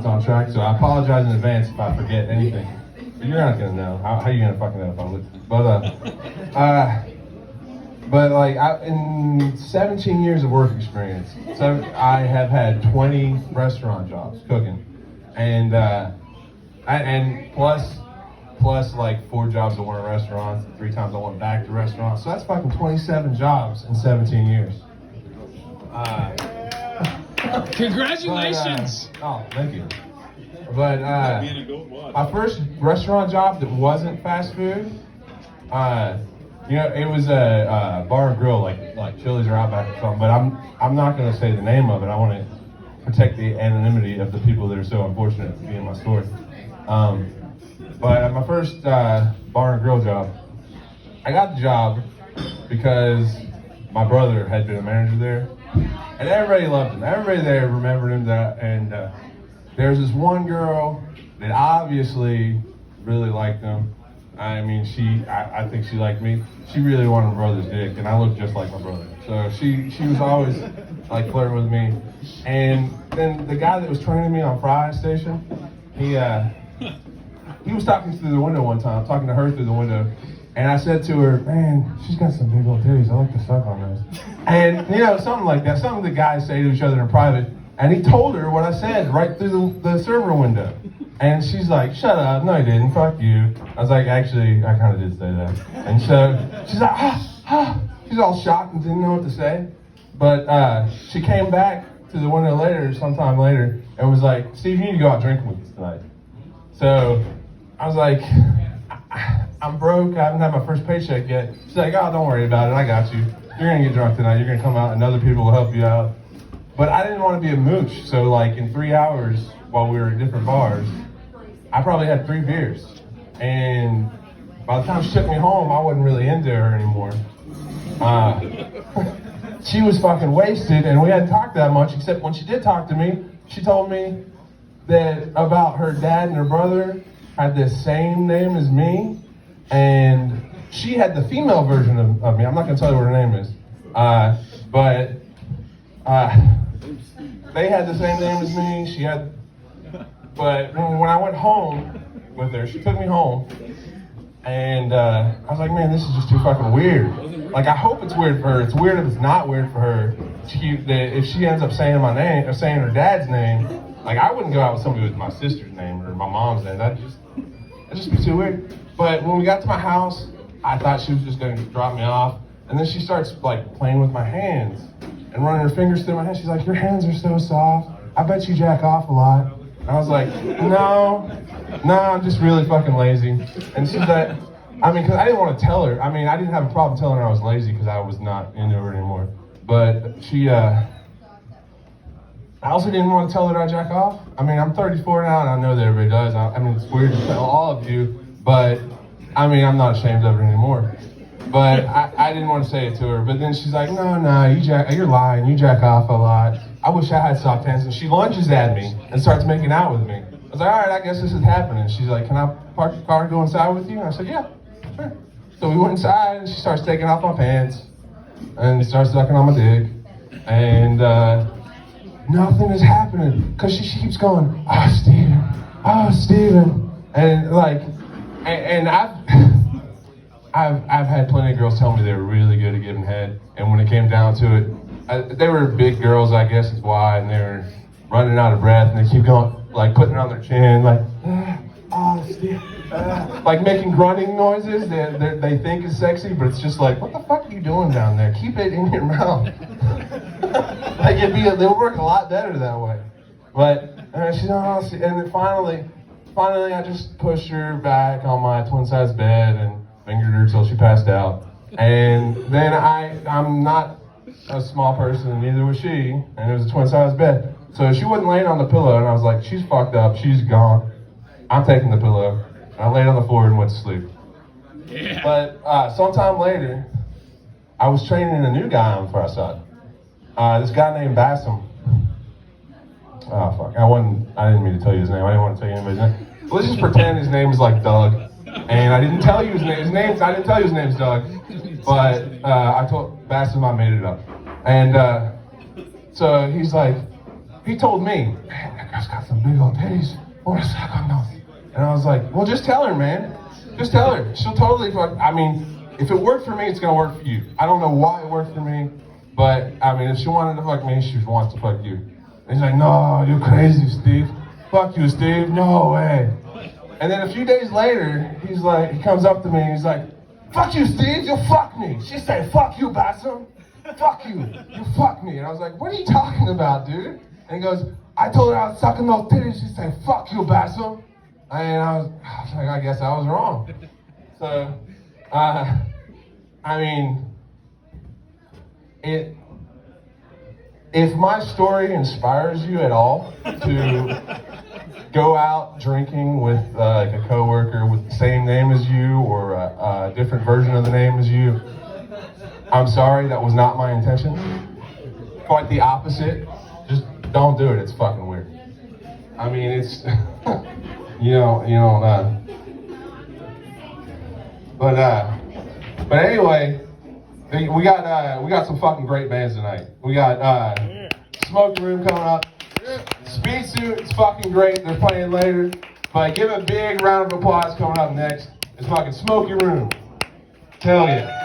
on track, so I apologize in advance if I forget anything. But you're not gonna know. How are you gonna fucking know if I'm listening? But like in 17 years of work experience, so I have had 20 restaurant jobs cooking, and plus like 4 jobs that weren't restaurants, 3 times I went back to restaurants. So that's fucking 27 jobs in 17 years. Congratulations! Thank you. But my first restaurant job that wasn't fast food, it was a bar and grill, like Chili's or Outback or something. But I'm not gonna say the name of it. I want to protect the anonymity of the people that are so unfortunate to be in my store. But at my first bar and grill job, I got the job because my brother had been a manager there, and everybody loved him. Everybody there remembered him. There's this one girl that obviously really liked him. I mean, I think she liked me. She really wanted my brother's dick, and I looked just like my brother. So she was always like flirting with me. And then the guy that was training me on Fry Station, he was talking through the window one time, talking to her through the window. And I said to her, man, she's got some big old titties. I like to suck on those. And, something like that. Something the guys say to each other in private. And he told her what I said right through the server window. And she's like, shut up. No, he didn't. Fuck you. I was like, actually, I kind of did say that. And so she's like, She's all shocked and didn't know what to say. But she came back to the window sometime later, and was like, Steve, you need to go out drinking with us tonight. So I was like, I'm broke. I haven't had my first paycheck yet. She's like, oh, don't worry about it. I got you. You're going to get drunk tonight. You're going to come out and other people will help you out. But I didn't want to be a mooch. So like in 3 hours while we were at different bars, I probably had 3 beers. And by the time she took me home, I wasn't really into her anymore. She was fucking wasted, and we hadn't talked that much, except when she did talk to me, she told me that about her dad and her brother had the same name as me, and she had the female version of me. I'm not going to tell you what her name is, but they had the same name as me. But when I went home with her, she took me home, and I was like, man, this is just too fucking weird. Like, I hope it's weird for her. It's weird if it's not weird for her. If she ends up saying my name, or saying her dad's name, like, I wouldn't go out with somebody with my sister's name or my mom's name. That'd just be too weird. But when we got to my house, I thought she was just gonna drop me off. And then she starts like playing with my hands and running her fingers through my hands. She's like, your hands are so soft. I bet you jack off a lot. And I was like, no, I'm just really fucking lazy. And she's like, because I didn't want to tell her. I didn't have a problem telling her I was lazy because I was not into her anymore. But I also didn't want to tell her that I jack off. I'm 34 now, and I know that everybody does. It's weird to tell all of you, but I'm not ashamed of it anymore. But I didn't want to say it to her. But then she's like, no, you're lying. You jack off a lot. I wish I had soft hands. And she lunges at me and starts making out with me. I was like, all right, I guess this is happening. She's like, can I park the car and go inside with you? And I said, yeah, sure. So we went inside, and she starts taking off my pants and starts sucking on my dick. And nothing is happening because she keeps going, oh, Steven. And I've had plenty of girls tell me they were really good at giving head, and when it came down to it, they were big girls, I guess is why, and they were running out of breath, and they keep going, like putting it on their chin, like, Steve, like making grunting noises they think is sexy, but it's just like, what the fuck are you doing down there? Keep it in your mouth. Like they would work a lot better that way. But she's and then finally I just pushed her back on my twin-size bed and fingered her till she passed out. And then I'm not a small person, and neither was she, and it was a twin-size bed. So she wasn't laying on the pillow, and I was like, she's fucked up, she's gone. I'm taking the pillow. And I laid on the floor and went to sleep. Yeah. But sometime later, I was training a new guy on Fry Side. This guy named Bassam. Oh fuck! I didn't mean to tell you his name. I didn't want to tell you anybody's name. But let's just pretend his name is like Doug. And I didn't tell you his name. I didn't tell you his name's Doug. But I told Bassam I made it up. And so he's like, he told me, that girl's got some big old titties. I want to suck on those. And I was like, well, just tell her, man. Just tell her. She'll totally fuck. I mean, if it worked for me, it's gonna work for you. I don't know why it worked for me, but I mean, if she wanted to fuck me, she wants to fuck you. And he's like, no, you're crazy, Steve. Fuck you, Steve. No way. And then a few days later, he's like, he comes up to me and he's like, fuck you, Steve. You fuck me. She said, fuck you, Bassam. Fuck you. You fuck me. And I was like, what are you talking about, dude? And he goes, I told her I was sucking those titties. She said, fuck you, Bassam. And I was like, I guess I was wrong. So, I mean, if my story inspires you at all to go out drinking with like a coworker with the same name as you or a different version of the name as you, I'm sorry, that was not my intention. Quite the opposite. Just don't do it. It's fucking weird. I mean, it's but anyway, we got some fucking great bands tonight. We got Smoke Room coming up. Speed Suit is fucking great. They're playing later. But give a big round of applause coming up next. It's fucking Smoky Room. Tell ya.